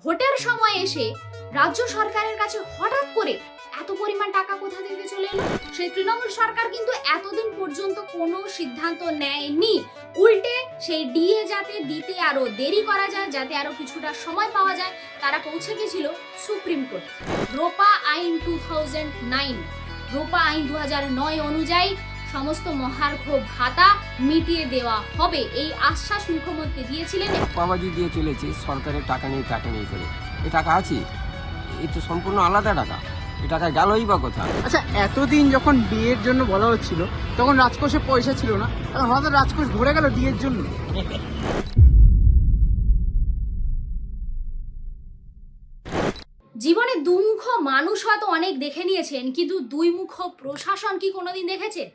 ভোটের সময় এসে রাজ্য সরকারের কাছে হঠাৎ করে এত পরিমাণ টাকা কোথা থেকে চলে এলো? সেই তৃণমূল সরকার কিন্তু এতদিন পর্যন্ত কোনো সিদ্ধান্ত নেয়নি, উল্টে সেই ডিএ যাতে দিতে আরো দেরি করা যায়, যাতে আরো কিছুটা সময় পাওয়া যায়, তারা পৌঁছে গেছিল সুপ্রিম কোর্টে। রোপা আইন 2009, রোপা আইন 2009 অনুযায়ী সমস্ত মহার্ঘ ভাতা মিটিয়ে দেওয়া হবে, এই আশ্বাস মুখ্যমন্ত্রী দিয়েছিলেন। বাবাজি দিয়ে চলেছে সরকারের টাকা নেই করে, এ টাকা আছে, এ তো সম্পূর্ণ আলাদা টাকা, এ টাকা গেলই বা কোথায়? আচ্ছা, এতদিন যখন ডিএর জন্য বলা হচ্ছিল তখন রাজকোষে পয়সা ছিল না, এখন হঠাৎ রাজকোষ ভরে গেল ডিএর জন্য। জীবনে দুমুখ মানুষ হয়তো অনেক দেখে নিয়েছেন, কিন্তু দুই মুখ প্রশাসন কি কোনোদিন দেখেছেন?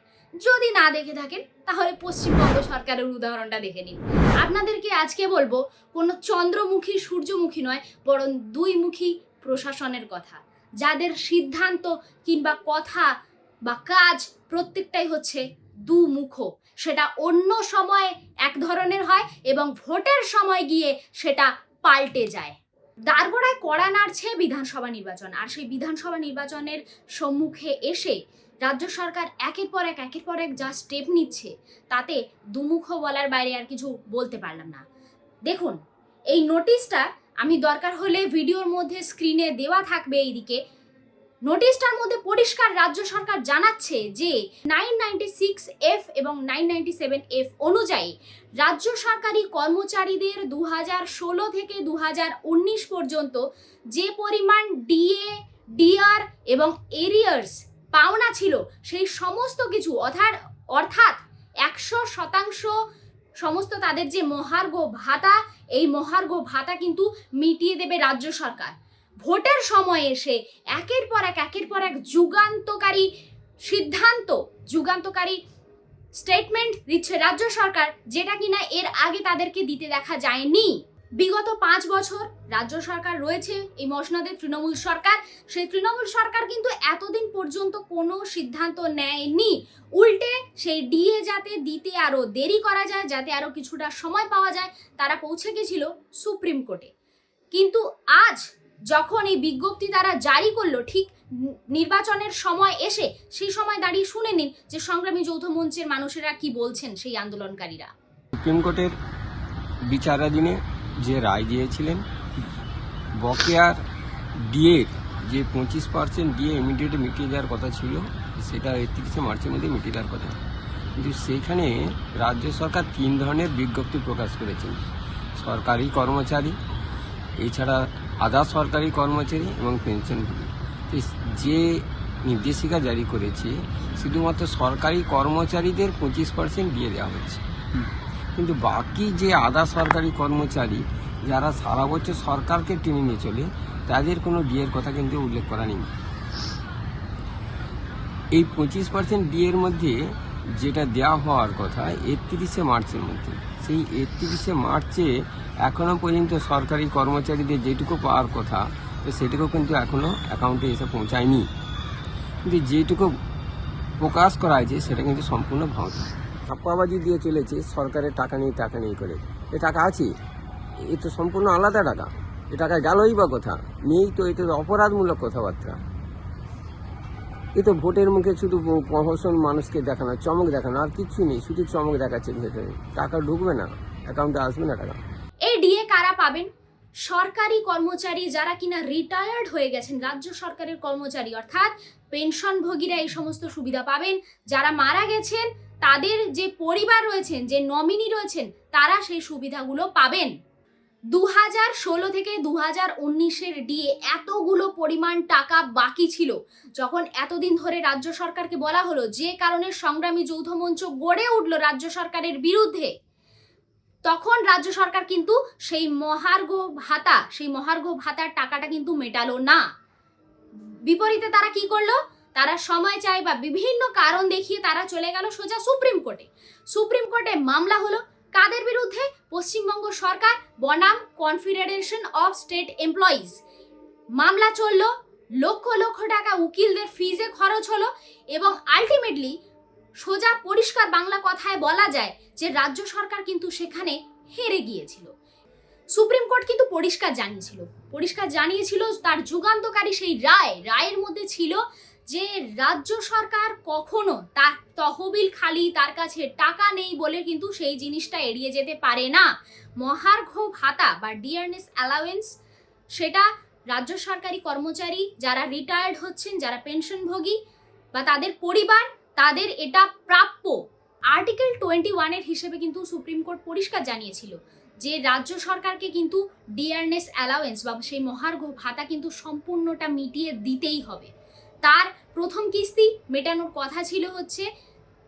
যদি না দেখে থাকেন তাহলে পশ্চিমবঙ্গ সরকারের উদাহরণটা দেখে নিন। আপনাদেরকে আজকে বলবো কোনো চন্দ্রমুখী সূর্যমুখী নয়, বরং দুইমুখী প্রশাসনের কথা, যাদের সিদ্ধান্ত কিংবা কথা বা কাজ প্রত্যেকটাই হচ্ছে দুমুখ। সেটা অন্য সময় এক ধরনের হয় এবং ভোটের সময় গিয়ে সেটা পাল্টে যায়। দারগোড়ায় কড়া নাড়ছে বিধানসভা নির্বাচন, আর সেই বিধানসভা নির্বাচনের সম্মুখে এসে রাজ্য সরকার একের পর এক যা স্টেপ নিচ্ছে, তাতে দুমুখ বলার বাইরে আর কিছু বলতে পারলাম না। দেখুন, এই নোটিশটা আমি দরকার হলে ভিডিওর মধ্যে স্ক্রিনে দেওয়া থাকবে এইদিকে। নোটিশটার মধ্যে পরিষ্কার রাজ্য সরকার জানাচ্ছে যে 996F এবং 997F অনুযায়ী রাজ্য সরকারি কর্মচারীদের 2016 থেকে 2019 পর্যন্ত যে পরিমাণ ডিএ, ডিআর এবং এরিয়ার্স পাওনা ছিল, সেই সমস্ত কিছু অর্থাৎ 100% সমস্ত তাদের যে মহার্ঘ ভাতা, এই মহার্ঘ ভাতা কিন্তু মিটিয়ে দেবে রাজ্য সরকার। ভোটের সময় এসে একের পর এক যুগান্তকারী সিদ্ধান্ত, যুগান্তকারী স্টেটমেন্ট দিচ্ছে রাজ্য সরকার, যেটা কিনা এর আগে তাদেরকে দিতে দেখা যায়নি। বিগত 5 বছর রাজ্য সরকার রয়েছে এই মসনদে তৃণমূল সরকার, সেই তৃণমূল সরকার কিন্তু এতদিন পর্যন্ত কোনো সিদ্ধান্ত নেয়নি, উল্টে সেই ডিএ যাতে দিতে আরো দেরি করা যায়, যাতে আরো কিছুটা সময় পাওয়া যায়, তারা পৌঁছে গেছিল সুপ্রিম কোর্টে। কিন্তু আজ যখন এই বিজ্ঞপ্তি তারা জারি করলো, ঠিক নির্বাচনের সময় এসে, সেই সময় দাঁড়িয়ে শুনে নিন যে সংগ্রামী যৌথ মঞ্চের মানুষেরা কি বলছেন, সেই আন্দোলনকারীরা। সুপ্রিম কোর্টের বিচারাধীনে যে রায় দিয়েছিলেন, বকেয়ার ডিএর যে 25% ডিএ ইমিডিয়েট মিটিয়ে দেওয়ার কথা ছিল, সেটা 31শে মার্চের মধ্যে মিটিয়ে দেওয়ার কথা, কিন্তু সেইখানে রাজ্য সরকার 3 ধরনের বিজ্ঞপ্তি প্রকাশ করেছেন: সরকারি কর্মচারী, এছাড়া আধা সরকারি কর্মচারী এবং পেনশনভোগী। যে নির্দেশিকা জারি করেছে, শুধুমাত্র সরকারি কর্মচারীদের 25% দিয়ে দেওয়া হচ্ছে, কিন্তু বাকি যে আধা সরকারি কর্মচারী যারা সারা বছর সরকারকে টেনে নিয়ে চলে, তাদের কোনো ডিএর কথা কিন্তু উল্লেখ করা নেই। এই 25% ডিএর মধ্যে যেটা দেওয়া হওয়ার কথা 31শে মার্চের মধ্যে, সেই 31শে মার্চে এখনও পর্যন্ত সরকারি কর্মচারীদের যেটুকু পাওয়ার কথা, তো সেটুকু কিন্তু এখনও অ্যাকাউন্টে এসে পৌঁছায়নি। কিন্তু যেটুকু প্রকাশ করা হয়েছে সেটা কিন্তু সম্পূর্ণ ভাঁওতা। ছাপ্পাবাজি দিয়ে চলেছে সরকারের টাকা নেই করে, এ টাকা আছে, এ তো সম্পূর্ণ আলাদা টাকা, এ টাকা গেলই বা কোথা? নেই তো, এটা তো অপরাধমূলক কথাবার্তা। এ তো ভোটের মুখে শুধু প্রহসন, মানুষকে দেখানো, চমক দেখানো, আর কিচ্ছু নেই, শুধু চমক দেখাচ্ছে ভেতরে। টাকা ঢুকবে না, অ্যাকাউন্টে আসবে না টাকা। এই ডিএ কারা পাবেন? সরকারি কর্মচারী যারা কিনা রিটায়ার্ড হয়ে গেছেন, রাজ্য সরকারের কর্মচারী, অর্থাৎ পেনশনভোগীরা এই সমস্ত সুবিধা পাবেন। যারা মারা গেছেন, তাদের যে পরিবার রয়েছেন, যে নমিনি রয়েছেন, তারা সেই সুবিধাগুলো পাবেন। 2016 থেকে 2019-এর ডিএ এতগুলো পরিমাণ টাকা বাকি ছিল, যখন এতদিন ধরে রাজ্য সরকারকে বলা হলো, যে কারণে সংগ্রামী যৌথ মঞ্চ গড়ে উঠল রাজ্য সরকারের বিরুদ্ধে, তখন রাজ্য সরকার কিন্তু সেই মহার্ঘ ভাতার টাকাটা কিন্তু মেটালো না। বিপরীতে তারা কি করলো? তারা সময় চাই বা বিভিন্ন কারণ দেখিয়ে তারা চলে গেল সোজা সুপ্রিম কোর্টে। সুপ্রিম কোর্টে মামলা হলো কাদের বিরুদ্ধে? পশ্চিমবঙ্গ সরকার বনাম কনফেডারেশন অফ স্টেট এমপ্লয়িজ। মামলা চললো, লক্ষ লক্ষ টাকা উকিলদের ফিজে খরচ হলো, এবং আলটিমেটলি সোজা পরিষ্কার বাংলা কথায় বলা যায় যে রাজ্য সরকার কিন্তু সেখানে হেরে গিয়েছিল। সুপ্রিম কোর্ট কিন্তু পরিষ্কার জানিয়েছিল পরিষ্কার জানিয়েছিল তার যুগান্তকারী সেই রায়ের মধ্যে ছিল যে রাজ্য সরকার কখনো তার তহবিল খালি, তার কাছে টাকা নেই বলে কিন্তু সেই জিনিসটা এড়িয়ে যেতে পারে না। মহার্ঘ ভাতা বা ডিয়ারনেস অ্যালাওয়েন্স, সেটা রাজ্য সরকারি কর্মচারী যারা রিটায়ার্ড হচ্ছেন, যারা পেনশনভোগী বা তাদের পরিবার, তাদের এটা প্রাপ্য। আর্টিকেল 21 হিসেবে কিন্তু সুপ্রিম কোর্ট পরিষ্কার জানিয়েছিল যে রাজ্য সরকারকে কিন্তু ডিয়ারনেস অ্যালাওয়েন্স বা সেই মহার্ঘ ভাতা কিন্তু সম্পূর্ণটা মিটিয়ে দিতেই হবে। তার প্রথম কিস্তি মেটানোর কথা ছিল হচ্ছে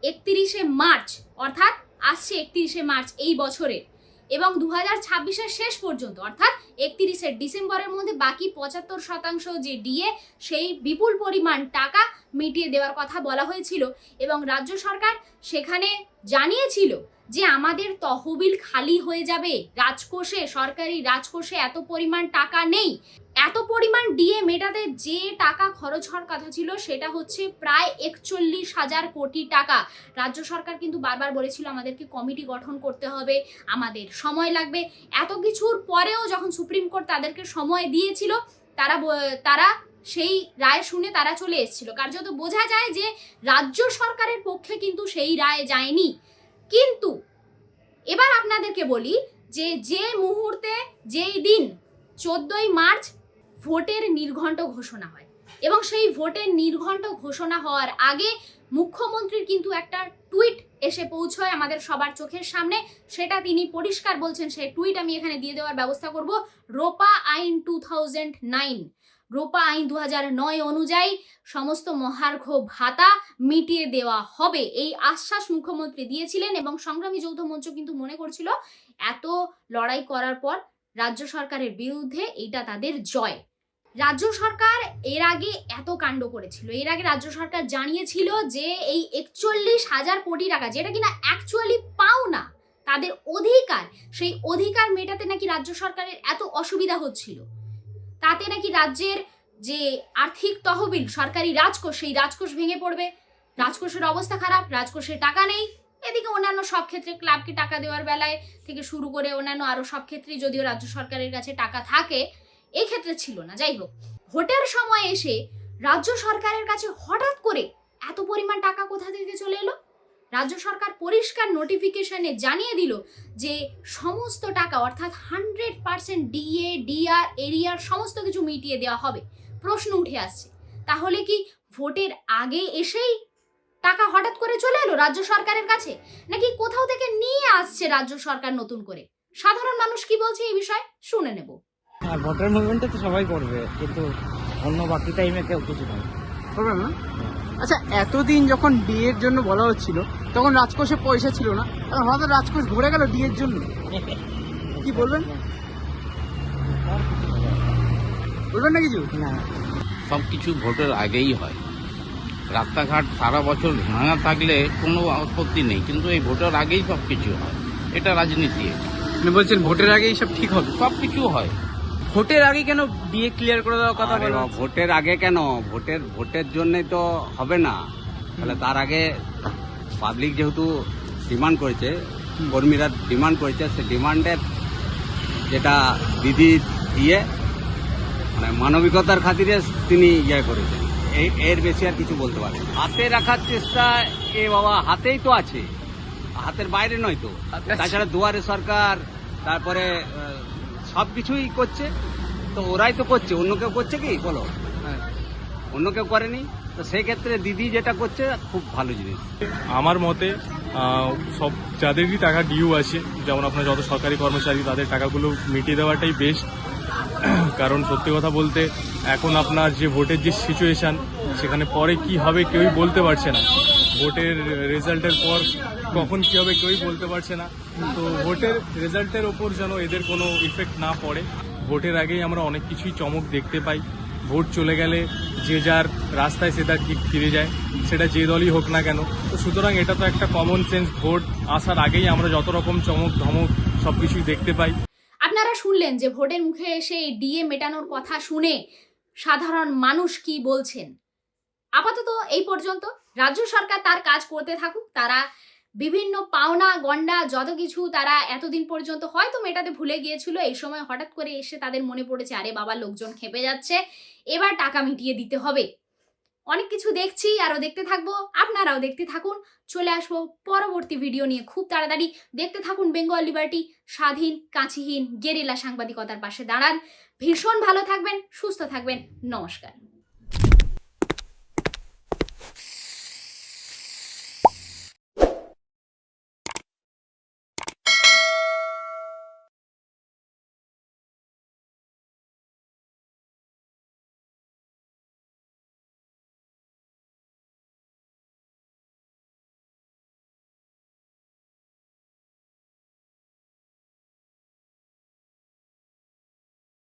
31শে মার্চ, অর্থাৎ আসছে 31শে মার্চ এই বছরের, এবং 2026-এর শেষ পর্যন্ত অর্থাৎ 31শে ডিসেম্বরের মধ্যে বাকি 75% যে ডিএ সেই বিপুল পরিমাণ টাকা মিটিয়ে দেওয়ার কথা বলা হয়েছিল। এবং রাজ্য সরকার সেখানে জানিয়েছিল যে আমাদের তহবিল খালি হয়ে যাবে, রাজকোষে, সরকারি রাজকোষে এত পরিমাণ টাকা নেই। এত পরিমাণ ডিএ মেটাতে যে টাকা খরচ হওয়ার কথা ছিল সেটা হচ্ছে প্রায় 41,000 কোটি টাকা। রাজ্য সরকার কিন্তু বারবার বলেছিল আমাদেরকে কমিটি গঠন করতে হবে, আমাদের সময় লাগবে। এত কিছুর পরেও যখন সুপ্রিম কোর্ট তাদেরকে সময় দিয়েছিল, তারা সেই রায় শুনে তারা চলে এসেছিল। কার্যত বোঝা যায় যে রাজ্য সরকারের পক্ষে কিন্তু সেই রায় যায়নি। কিন্তু এবার আপনাদেরকে বলি যে মুহূর্তে, যেই দিন 14ই মার্চ ভোটের নির্ঘণ্ট ঘোষণা হয় এবং সেই ভোটের নির্ঘণ্ট ঘোষণা হওয়ার আগে মুখ্যমন্ত্রীর কিন্তু একটা টুইট এসে পৌঁছয় আমাদের সবার চোখের সামনে। সেটা তিনি পরিষ্কার বলছেন, সেই টুইট আমি এখানে দিয়ে দেওয়ার ব্যবস্থা করব। রোপা আইন 2009, রোপা আইন 2009 অনুযায়ী সমস্ত মহার্ঘ ভাতা মিটিয়ে দেওয়া হবে, এই আশ্বাস মুখ্যমন্ত্রী দিয়েছিলেন। এবং সংগ্রামী যৌথ মঞ্চ কিন্তু মনে করছিল এত লড়াই করার পর রাজ্য সরকারের বিরুদ্ধে এইটা তাদের জয়। রাজ্য সরকার এর আগে এত কাণ্ড করেছিল, এর আগে রাজ্য সরকার জানিয়েছিল যে এই 41,000 কোটি টাকা, যেটা কিনা অ্যাকচুয়ালি পাওনা, তাদের অধিকার, সেই অধিকার মেটাতে নাকি রাজ্য সরকারের এত অসুবিধা হচ্ছিল। তাতে নাকি রাজ্যের যে আর্থিক তহবিল, সরকারি রাজকোষ, সেই রাজকোষ ভেঙে পড়বে, রাজকোষের অবস্থা খারাপ, রাজকোষে টাকা নেই। এদিকে অন্যান্য সব ক্ষেত্রে ক্লাবকে টাকা দেওয়ার বেলায় থেকে শুরু করে অন্যান্য আরো সব ক্ষেত্রেই যদিও রাজ্য সরকারের কাছে টাকা থাকে, এই ক্ষেত্রে ছিল না। যাই হোক, ভোটের সময় এসে রাজ্য সরকারের কাছে হঠাৎ করে এত পরিমাণ টাকা কোথা থেকে চলে এলো? রাজ্য সরকার পরিষ্কার নোটিফিকেশনে জানিয়ে দিল যে সমস্ত টাকা অর্থাৎ 100% ডিএ, ডিআর, এরিয়ার সমস্ত কিছু মিটিয়ে দেওয়া হবে। প্রশ্ন উঠে আসছে, তাহলে কি ভোটের আগে এসেই টাকা হঠাৎ করে চলে এলো রাজ্য সরকারের কাছে, নাকি কোথাও থেকে নিয়ে আসছে রাজ্য সরকার নতুন করে? সাধারণ মানুষ কি বলছে এই বিষয়ে শুনে নেব। আর ভোটের মুভমেন্টে তো সবাই করবে, কিন্তু অন্য বাকি টাইমে কেউ কিছু নয়। করবে না? আচ্ছা, এতদিন যখন ডিএর জন্য বলা হচ্ছিল তখন রাজকোষে পয়সা ছিল না, এখন হঠাৎ রাজকোষ ভরে গেল ডিএর জন্য, কি বলবেন? বলবেন না কিছু? না, সব কিছু ভোটের আগেই হয়। রাস্তাঘাট সারা বছর ভাঙা থাকলে কোনো আপত্তি নেই, কিন্তু এই ভোটের আগেই সব কিছু হয়। এটা রাজনীতি, আপনি বলছেন ভোটের আগেই সব ঠিক হবে? সব কিছু হয়। ভোটের আগে কেন ডিএ ক্লিয়ার করে দেওয়ার কথা আরে বলা বাবা, ভোটের আগে কেন? ভোটের জন্যই তো হবে না। তাহলে তার আগে পাবলিক যেহেতু ডিমান্ড করেছে, কর্মীরা ডিমান্ড করেছে, সে ডিমান্ডের যেটা দিদি দিয়ে মানে মানবিকতার খাতিরে তিনি করেছেন, এর বেশি আর কিছু বলতে পারেন। হাতে রাখার চেষ্টা, এ বাবা হাতেই তো আছে, হাতের বাইরে নয় তো। তাছাড়া দুয়ারে সরকার, তারপরে সব কিছুই করছে, তো ওরাই তো করছে, অন্য কেউ করছে কি বলো? অন্য কেউ করেনি। তো সেই ক্ষেত্রে দিদি যেটা করছে খুব ভালো জিনিস। আমার মতে সব যাদেরই টাকা ডিউ আছে, যেমন আপনার যত সরকারি কর্মচারী, তাদের টাকাগুলো মিটিয়ে দেওয়াটাই বেস্ট। কারণ সত্যি কথা বলতে এখন আপনার যে ভোটের যে সিচুয়েশন, সেখানে পরে কি হবে কেউই বলতে পারছে না। ভোটের রেজাল্টের পর কখন কি হবে কেউই বলতে পারছে না। তো ভোটের রেজাল্টের ওপর যেন এদের কোনো ইফেক্ট না পড়ে। ভোটের আগেই আমরা অনেক কিছুই চমক দেখতে পাই। ভোট চলে গেলে যে যার রাস্তায় সে তার ঠিক ফিরে যায়, সেটা যে দলই হোক না কেন। তো সুতরাং এটা তো একটা কমন সেন্স, ভোট আসার আগেই আমরা যত রকম চমক ধমক সবকিছুই দেখতে পাই। আপনারা শুনলেন যে ভোটের মুখে এসে এই ডিএ মেটানোর কথা শুনে সাধারণ মানুষ কি বলছেন। আপাতত এই পর্যন্ত। রাজ্য সরকার তার কাজ করতে থাকুক, তারা বিভিন্ন পাওনা গন্ডা যত কিছু তারা এতদিন পর্যন্ত হয়তো মেটাতে ভুলে গিয়েছিল, এই সময় হঠাৎ করে এসে তাদের মনে পড়েছে আরে বাবা লোকজন খেপে যাচ্ছে, এবার টাকা মিটিয়ে দিতে হবে। অনেক কিছু দেখছি, আরও দেখতে থাকবো, আপনারাও দেখতে থাকুন। চলে আসবো পরবর্তী ভিডিও নিয়ে খুব তাড়াতাড়ি। দেখতে থাকুন বেঙ্গল লিবার্টি, স্বাধীন কাঁচিহীন গেরিলা সাংবাদিকতার পাশে দাঁড়ান। ভীষণ ভালো থাকবেন, সুস্থ থাকবেন, নমস্কার।